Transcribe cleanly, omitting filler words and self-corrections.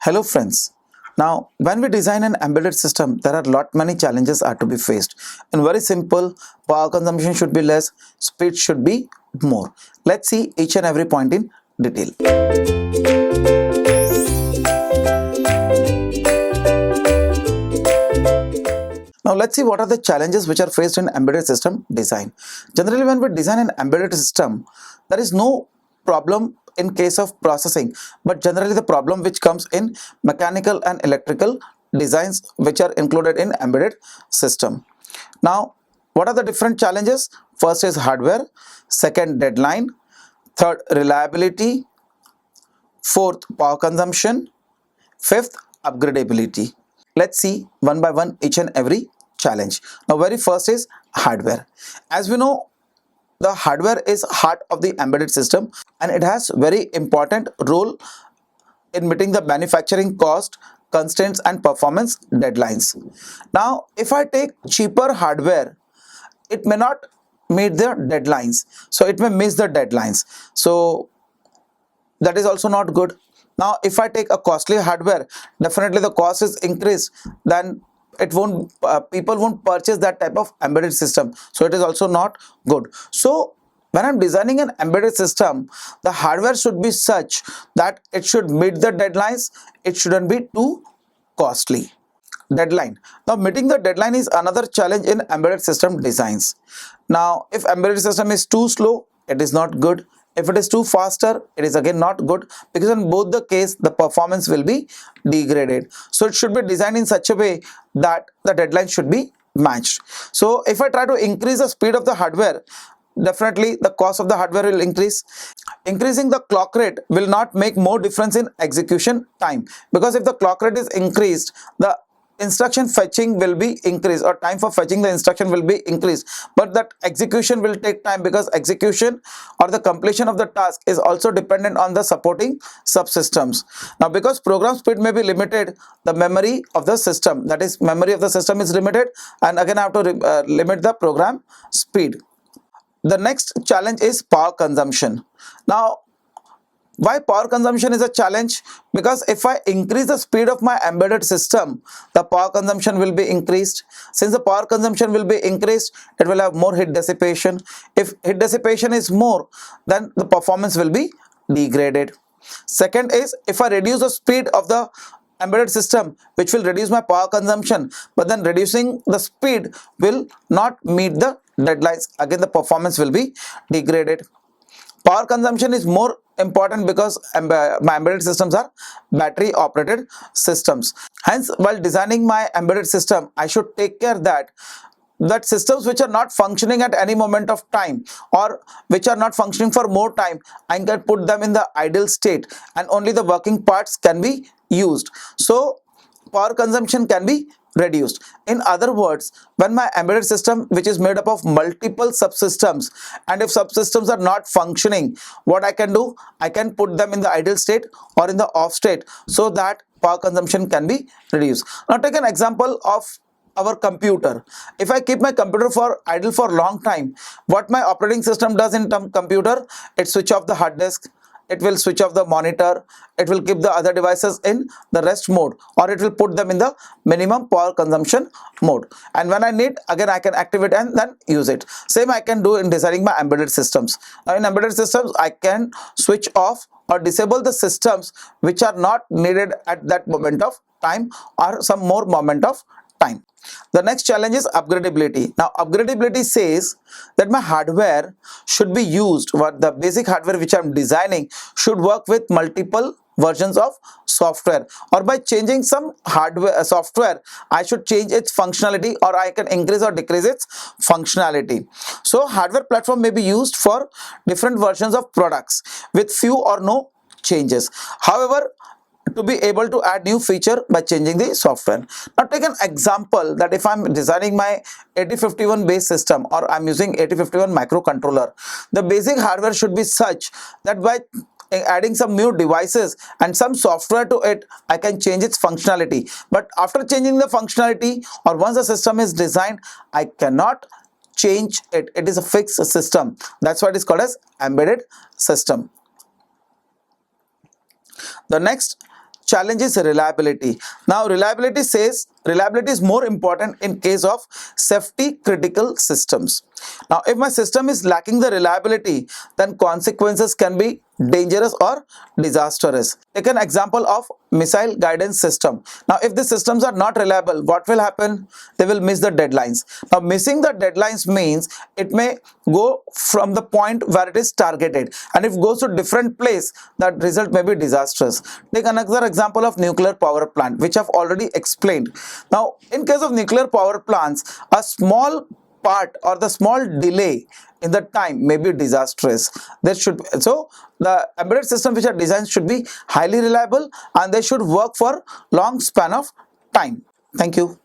Hello friends. Now, when we design an embedded system, there are many challenges are to be faced. And very simple, power consumption should be less, speed should be more. Let's see each and every point in detail. Now let's see what are the challenges which are faced in embedded system design. Generally, when we design an embedded system, there is no problem in case of processing, but generally the problem which comes in mechanical and electrical designs which are included in embedded system. Now, what are the different challenges? First is hardware, second deadline, third reliability, fourth power consumption, fifth upgradability. Let's see one by one each and every challenge. Now very first is hardware. As we know, the hardware is heart of the embedded system and it has very important role in meeting the manufacturing cost constraints and performance deadlines. Now if I take cheaper hardware, it may not meet the deadlines, so it may miss the deadlines, so that is also not good. Now if I take a costly hardware, definitely the cost is increased, then it won't people won't purchase that type of embedded system, so it is also not good. So when I'm designing an embedded system, the hardware should be such that it should meet the deadlines, it shouldn't be too costly. Deadline. Now meeting the deadline is another challenge in embedded system designs. Now if embedded system is too slow, it is not good. If it is too faster, it is again not good, because in both the case the performance will be degraded. So it should be designed in such a way that the deadline should be matched. So if I try to increase the speed of the hardware, definitely the cost of the hardware will increase. Increasing the clock rate will not make more difference in execution time, because if the clock rate is increased, the instruction fetching will be increased, or time for fetching the instruction will be increased, but that execution will take time, because execution or the completion of the task is also dependent on the supporting subsystems. Now because program speed may be limited, the memory of the system, that is memory of the system, is limited, and again I have to limit the program speed. The next challenge is power consumption. Now why power consumption is a challenge? Because if I increase the speed of my embedded system, the power consumption will be increased. Since the power consumption will be increased, it will have more heat dissipation. If heat dissipation is more, then the performance will be degraded. Second is, if I reduce the speed of the embedded system, which will reduce my power consumption, but then reducing the speed will not meet the deadlines, again the performance will be degraded. Power consumption is more important because my embedded systems are battery operated systems. Hence, while designing my embedded system, I should take care that systems which are not functioning at any moment of time, or which are not functioning for more time, I can put them in the idle state and only the working parts can be used. So power consumption can be reduced. In other words, when my embedded system, which is made up of multiple subsystems, and if subsystems are not functioning, what I can do, I can put them in the idle state or in the off state, so that power consumption can be reduced. Now take an example of our computer. If I keep my computer for idle for long time, what my operating system does in computer, it switch off the hard disk, it will switch off the monitor, it will keep the other devices in the rest mode, or it will put them in the minimum power consumption mode, and when I need, again I can activate and then use it. Same I can do in designing my embedded systems. Now in embedded systems, I can switch off or disable the systems which are not needed at that moment of time, or some more moment of time. The next challenge is upgradability. Now upgradability says that my hardware should be used, what the basic hardware which I'm designing should work with multiple versions of software, or by changing some hardware software I should change its functionality, or I can increase or decrease its functionality. So hardware platform may be used for different versions of products with few or no changes, however, to be able to add new feature by changing the software. Now take an example that if I'm designing my 8051 base system, or I'm using 8051 microcontroller, the basic hardware should be such that by adding some new devices and some software to it, I can change its functionality. But after changing the functionality, or once the system is designed, I cannot change it. It is a fixed system. That's why it is called as embedded system. The next challenge is reliability. Now reliability says reliability is more important in case of safety critical systems. Now if my system is lacking the reliability, then consequences can be dangerous or disastrous. Take an example of missile guidance system. Now if the systems are not reliable, what will happen? They will miss the deadlines. Now missing the deadlines means it may go from the point where it is targeted, and if it goes to different place, that result may be disastrous. Take another example of nuclear power plant, which I've already explained. Now in case of nuclear power plants, a small part or the small delay in the time may be disastrous. So the embedded systems which are designed should be highly reliable, and they should work for long span of time. Thank you.